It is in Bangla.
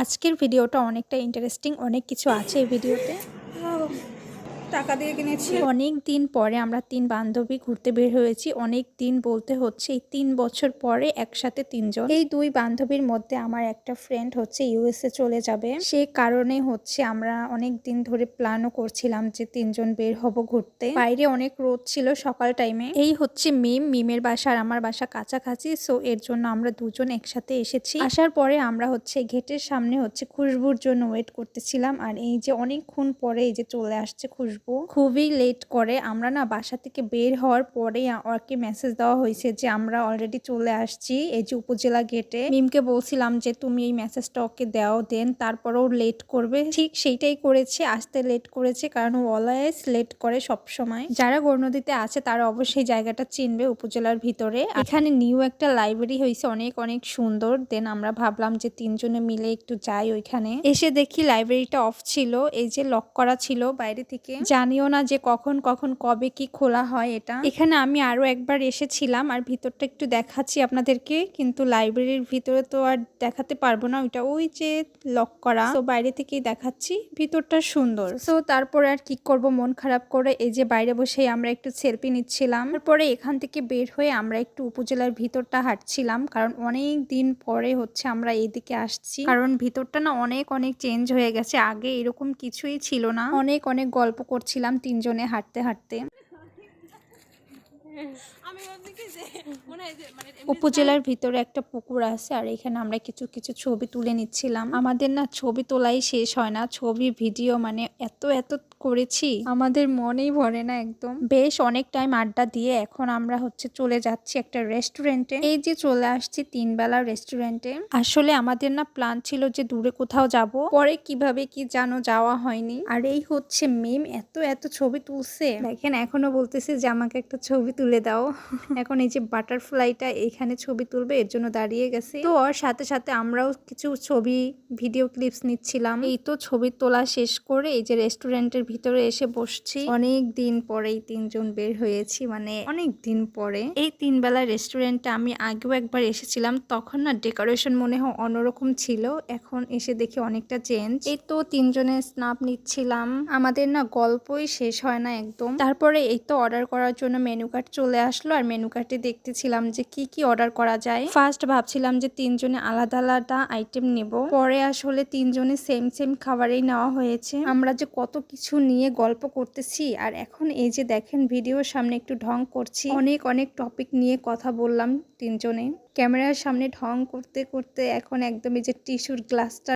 আজকের ভিডিওটা অনেকটা ইন্টারেস্টিং, অনেক কিছু আছে এই ভিডিওতে। টাকা দিয়ে কিনেছি। অনেক দিন পরে আমরা 3 বান্ধবী ঘুরতে বের হয়েছি। অনেক দিন বলতে হচ্ছে এই 3 বছর পরে একসাথে 3 জন। এই 2 বান্ধবীর মধ্যে আমার একটা ফ্রেন্ড হচ্ছে ইউএসএ চলে যাবে। সে কারণে হচ্ছে আমরা অনেক দিন ধরে প্ল্যানও করছিলাম যে 3 জন বের হব ঘুরতে। বাইরে অনেক রোদ ছিল সকাল টাইমে। এই হচ্ছে মিমের বাসা আর আমার বাসা কাছাকাছি, সো এর জন্য আমরা দুজন একসাথে এসেছি। আসার পরে আমরা হচ্ছে গেটের সামনে হচ্ছে খুশবুর জন্য ওয়েট করতেছিলাম। আর এই যে অনেকক্ষণ পরে এই যে চলে আসছে খুশবু, খুবই লেট করে। আমরা না বাসা থেকে বের হওয়ার পরে ওকে মেসেজ দেওয়া হয়েছে যে আমরা অলরেডি চলে আসছি এই যে উপজেলা গেটে। মিমকে বলছিলাম যে তুমি এই মেসেজটা ওকে দেন, তারপরেও লেট করবে। ঠিক সেইটাই করেছে, আসতে লেট করেছে, কারণ ও অলওয়েজ লেট করে সব সময়। যারা গৌরনদীতে আছে তারা অবশ্যই জায়গাটা চিনবে উপজেলার ভিতরে। এখানে নিউ একটা লাইব্রেরি হয়েছে, অনেক অনেক সুন্দর। দেন আমরা ভাবলাম যে 3 জনে মিলে একটু যাই ওইখানে। এসে দেখি লাইব্রেরিটা অফ ছিল, এই যে লক করা ছিল বাইরে থেকে। জানিও না যে কখন কবে কি খোলা হয় এটা। এখানে আমি আরো একবার এসেছিলাম আর ভিতরটা একটু দেখাচ্ছি আপনাদেরকে, কিন্তু লাইব্রেরির ভিতরে তো আর দেখাতে পারবো না, ওইটা ওই যে লক করা, তো বাইরে থেকেই দেখাচ্ছি। ভিতরটা সুন্দর। তো তারপরে আর কি করব, মন খারাপ করে এই যে বাইরে বসে আমরা একটু সেলফি নিচ্ছিলাম। তারপরে এখান থেকে বের হয়ে আমরা একটু উপজেলার ভিতরটা হাঁটছিলাম, কারণ অনেক দিন পরে হচ্ছে আমরা এইদিকে আসছি। কারণ ভিতরটা না অনেক অনেক চেঞ্জ হয়ে গেছে, আগে এরকম কিছুই ছিল না। অনেক অনেক গল্প করছিলাম 3 জনে হাঁটতে হাঁটতে। উপজেলার ভিতরে একটা পুকুর আছে আর এখানে আমরা কিছু কিছু ছবি তুলে নিচ্ছিলাম। আমাদের না ছবি তোলাই শেষ হয় না, ছবি ভিডিও মানে এত এত করেছি আমাদের মনেই ভরে না একদম। বেশ অনেক টাইম আড্ডা দিয়ে এখন আমরা হচ্ছে চলে যাচ্ছি একটা রেস্টুরেন্টে। এই যে চলে আসছি 3 বেলা রেস্টুরেন্টে। আসলে আমাদের না প্ল্যান ছিল যে দূরে কোথাও যাব, পরে কিভাবে কি জানো যাওয়া হয়নি। আর এই হচ্ছে মিম এত এত ছবি তুলছে, দেখেন এখনো বলতেছে যে আমাকে একটা ছবি তুলে দাও। এখন এই যে বাটারফ্লাইটা এখানে ছবি তুলবে, এর জন্য দাঁড়িয়ে গেছে। তো ওর সাথে সাথে আমরাও কিছু ছবি ভিডিও ক্লিপস নিচ্ছিলাম। এই তো ছবি তোলা শেষ করে এই যে রেস্টুরেন্টের ভিতরে এসে বসছি। অনেক দিন পরে এই 3 জন বের হয়েছি, মানে অনেক দিন পরে। এই 3 বেলা রেস্টুরেন্টে আমি আগেও একবার এসেছিলাম, তখন না ডেকোরেশন মনে হয় অন্যরকম ছিল, এখন এসে দেখি অনেকটা চেঞ্জ। এই তো 3 জনের স্ন্যাপ নিচ্ছিলাম, আমাদের না গল্পই শেষ হয় না একদম। তারপরে এই তো অর্ডার করার জন্য মেনু কার্ড চলে আসলো, আর মেনু কার্ডে দেখতেছিলাম যে কি কি অর্ডার করা যায়। ফার্স্ট ভাবছিলাম যে 3 জনে আলাদা আলাদা আইটেম নেব, পরে আসলে 3 জনে সেম সেম খাবারই নেওয়া হয়েছে। আমরা যে কত কিছু নিয়ে গল্প করতেছি, আর এখন এই যে দেখেন ভিডিওর সামনে একটু ঢং করছি। অনেক অনেক টপিক নিয়ে কথা বললাম 3 জনে। ক্যামেরার সামনে ঢং করতে করতে এখন একদম এই যে টিস্যুর গ্লাসটা